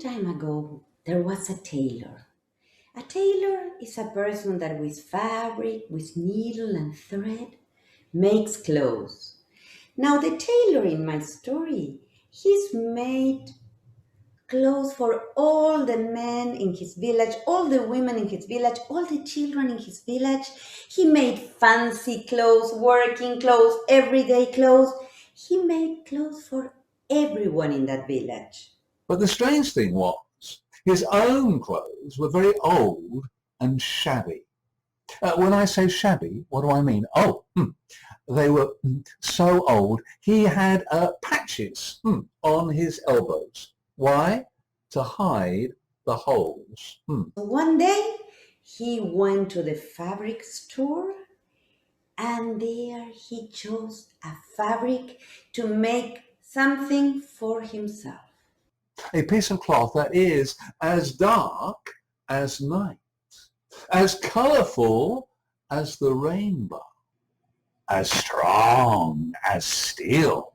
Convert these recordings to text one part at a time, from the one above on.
time ago, there was a tailor. A tailor is a person that with fabric, with needle and thread, makes clothes. Now, the tailor in my story, he's made clothes for all the men in his village, all the women in his village, all the children in his village. He made fancy clothes, working clothes, everyday clothes. He made clothes for everyone in that village. But the strange thing was, his own clothes were very old and shabby. When I say shabby, what do I mean? They were so old. He had patches on his elbows. Why? To hide the holes. One day, he went to the fabric store and there he chose a fabric to make something for himself. A piece of cloth that is as dark as night, as colourful as the rainbow, as strong as steel,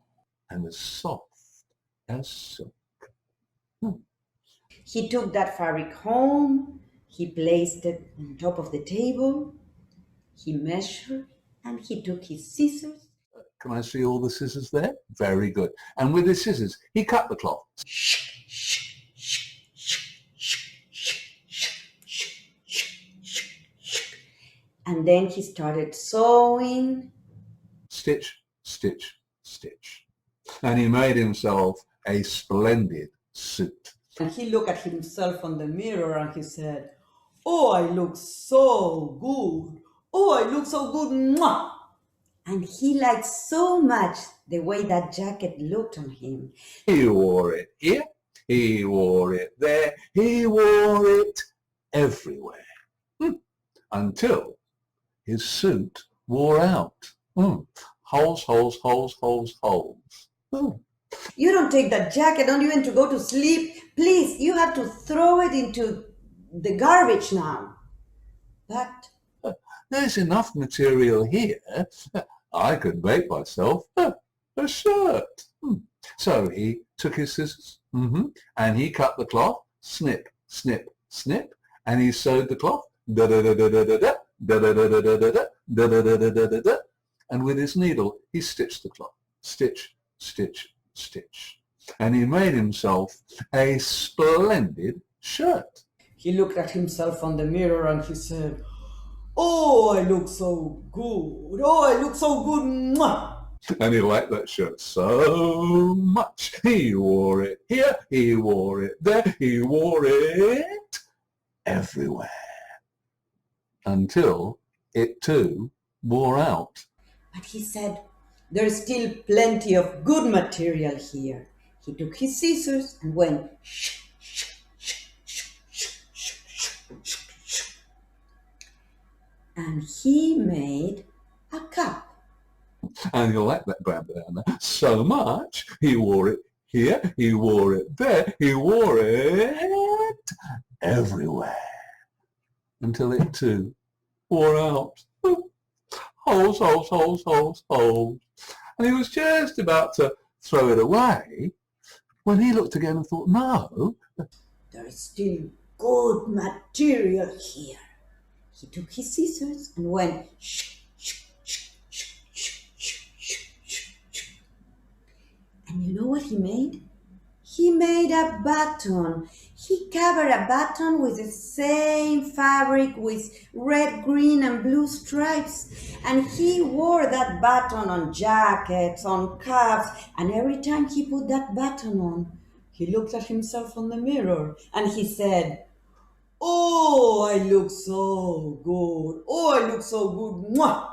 and as soft as silk. He took that fabric home, he placed it on top of the table, he measured, and he took his scissors. Can I see all the scissors there? Very good. And with his scissors, he cut the cloth. And then he started sewing. Stitch, stitch, stitch. And he made himself a splendid suit. And he looked at himself on the mirror and he said, "Oh, I look so good. Oh, I look so good. Mwah!" And he liked so much the way that jacket looked on him. He wore it here, he wore it there, he wore it everywhere. Until his suit wore out. Holes, holes, holes, holes, holes. You don't take that jacket, don't even to go to sleep. Please, you have to throw it into the garbage now. But There's enough material here. I could make myself a shirt. So he took his scissors and he cut the cloth, snip, snip, snip, and he sewed the cloth, and with his needle he stitched the cloth, stitch, stitch, stitch, and he made himself a splendid shirt. he looked at himself on the mirror and he said, "Oh, I look so good. Oh, I look so good. Mwah!" And he liked that shirt so much. He wore it here, he wore it there, he wore it everywhere. Until it too wore out. But he said, "There's still plenty of good material here." He took his scissors and went shh, shh, shh, shh, shh, shh, shh, shh, shh. And he made a cup. And he liked that brown banana so much, he wore it here, he wore it there, he wore it everywhere. Until it too wore out. Holes, holes, holes, holes, holes. And he was just about to throw it away when he looked again and thought, no, There is still good material here. He took his scissors and went shh, shh, shh, shh, shh, shh, shh, shh, shh. And you know what he made? He made a button. He covered a button with the same fabric with red, green, and blue stripes. And he wore that button on jackets, on cuffs, and every time he put that button on, he looked at himself on the mirror and he said, "Oh, I look so good. Oh, I look so good. Mwah!"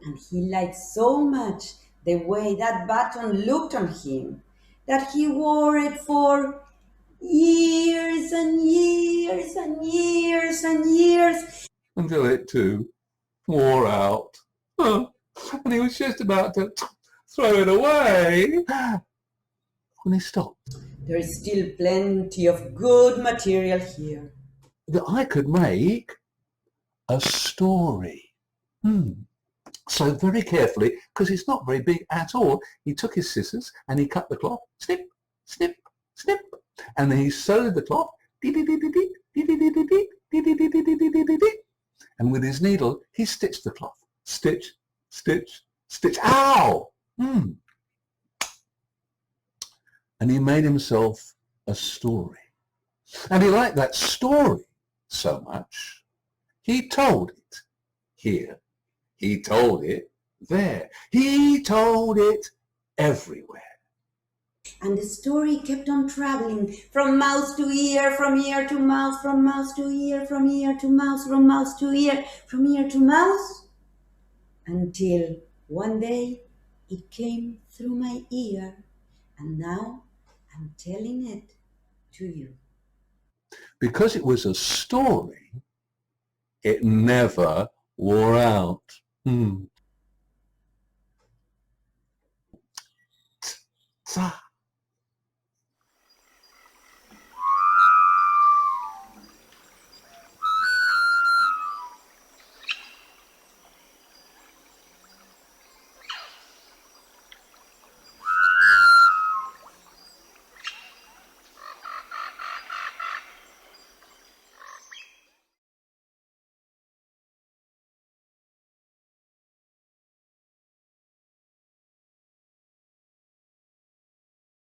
And he liked so much the way that button looked on him that he wore it for years and years and years and years. until it too wore out. And he was just about to throw it away when he stopped. There is still plenty of good material here. That I could make a story. So very carefully, because it's not very big at all, he took his scissors and he cut the cloth, snip, snip, snip, And then he sewed the cloth, and with his needle he stitched the cloth. Stitch, stitch, stitch. Ow! And he made himself a story. And he liked that story so much, he told it here. He told it there. He told it everywhere. And the story kept on traveling from mouse to ear, from ear to mouse, from mouse to ear, from ear to mouse, from mouse to ear, from ear to mouse, until one day it came through my ear, and now I'm telling it to you. Because it was a story, it never wore out. Ta.